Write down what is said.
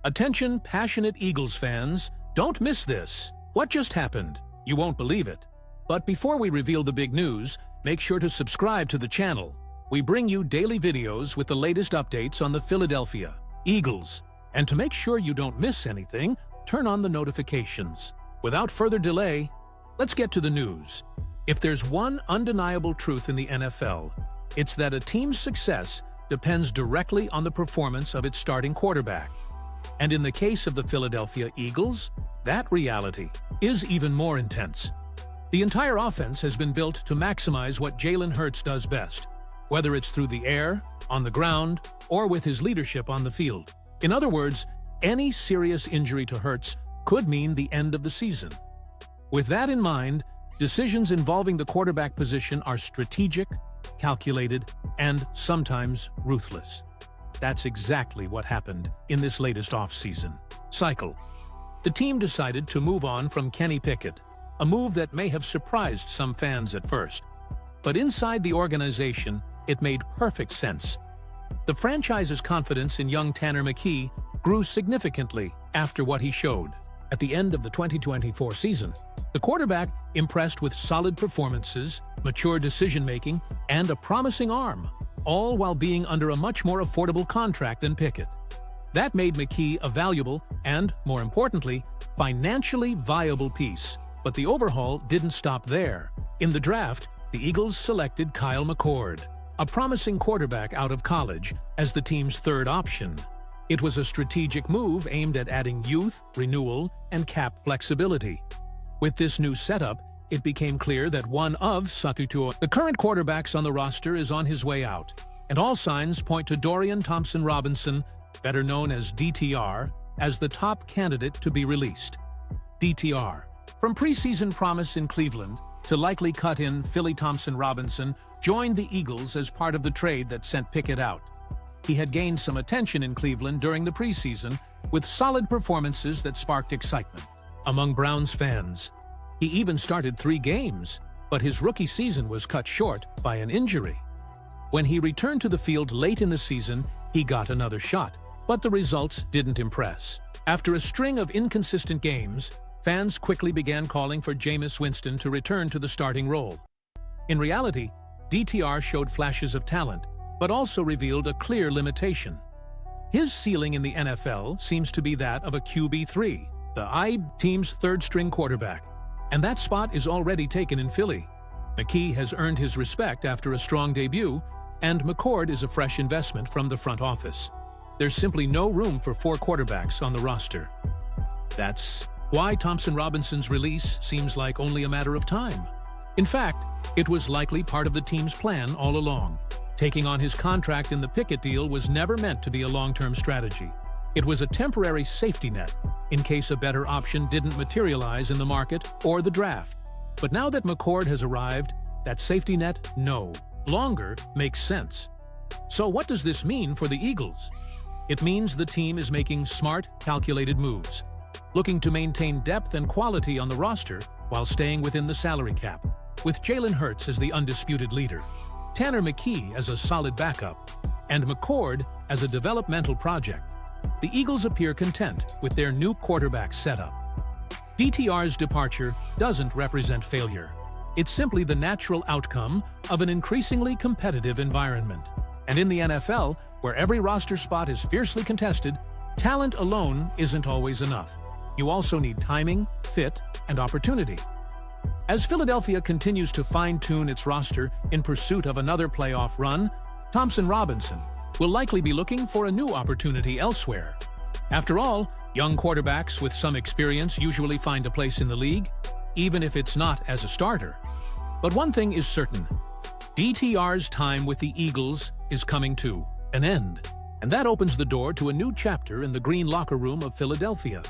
Attention, passionate Eagles fans, don't miss this. What just happened? You won't believe it. But before we reveal the big news, make sure to subscribe to the channel. We bring you daily videos with the latest updates on the Philadelphia Eagles. And to make sure you don't miss anything, turn on the notifications. Without further delay, let's get to the news. If there's one undeniable truth in the NFL, it's that a team's success depends directly on the performance of its starting quarterback. And in the case of the Philadelphia Eagles, that reality is even more intense. The entire offense has been built to maximize what Jalen Hurts does best, whether it's through the air, on the ground, or with his leadership on the field. In other words, any serious injury to Hurts could mean the end of the season. With that in mind, decisions involving the quarterback position are strategic, calculated, and sometimes ruthless. That's exactly what happened in this latest offseason cycle. The team decided to move on from Kenny Pickett, a move that may have surprised some fans at first. But inside the organization, it made perfect sense. The franchise's confidence in young Tanner McKee grew significantly after what he showed at the end of the 2024 season. The quarterback impressed with solid performances, mature decision-making, and a promising arm, all while being under a much more affordable contract than Pickett. That made McKee a valuable and, more importantly, financially viable piece. But the overhaul didn't stop there. In the draft, the Eagles selected Kyle McCord, a promising quarterback out of college, as the team's third option. It was a strategic move aimed at adding youth, renewal, and cap flexibility. With this new setup, it became clear that one of the current quarterbacks on the roster is on his way out, and all signs point to Dorian Thompson-Robinson, better known as DTR, as the top candidate to be released. DTR, from preseason promise in Cleveland to likely cut-in Philly Thompson-Robinson, joined the Eagles as part of the trade that sent Pickett out. He had gained some attention in Cleveland during the preseason, with solid performances that sparked excitement among Browns fans. He even started 3 games, but his rookie season was cut short by an injury. When he returned to the field late in the season, he got another shot, but the results didn't impress. After a string of inconsistent games, fans quickly began calling for Jameis Winston to return to the starting role. In reality, DTR showed flashes of talent, but also revealed a clear limitation. His ceiling in the NFL seems to be that of a QB3, the team's third-string quarterback, and that spot is already taken in Philly. McKee has earned his respect after a strong debut, and McCord is a fresh investment from the front office. There's simply no room for 4 quarterbacks on the roster. That's why Thompson-Robinson's release seems like only a matter of time. In fact, it was likely part of the team's plan all along. Taking on his contract in the Pickett deal was never meant to be a long-term strategy. It was a temporary safety net in case a better option didn't materialize in the market or the draft. But now that McCord has arrived, that safety net no longer makes sense. So what does this mean for the Eagles? It means the team is making smart, calculated moves, looking to maintain depth and quality on the roster while staying within the salary cap, with Jalen Hurts as the undisputed leader, Tanner McKee as a solid backup, and McCord as a developmental project. The Eagles appear content with their new quarterback setup. DTR's departure doesn't represent failure. It's simply the natural outcome of an increasingly competitive environment. And in the NFL, where every roster spot is fiercely contested, talent alone isn't always enough. You also need timing, fit, and opportunity. As Philadelphia continues to fine-tune its roster in pursuit of another playoff run, Thompson-Robinson will likely be looking for a new opportunity elsewhere. After all, young quarterbacks with some experience usually find a place in the league, even if it's not as a starter. But one thing is certain: DTR's time with the Eagles is coming to an end, and that opens the door to a new chapter in the green locker room of Philadelphia.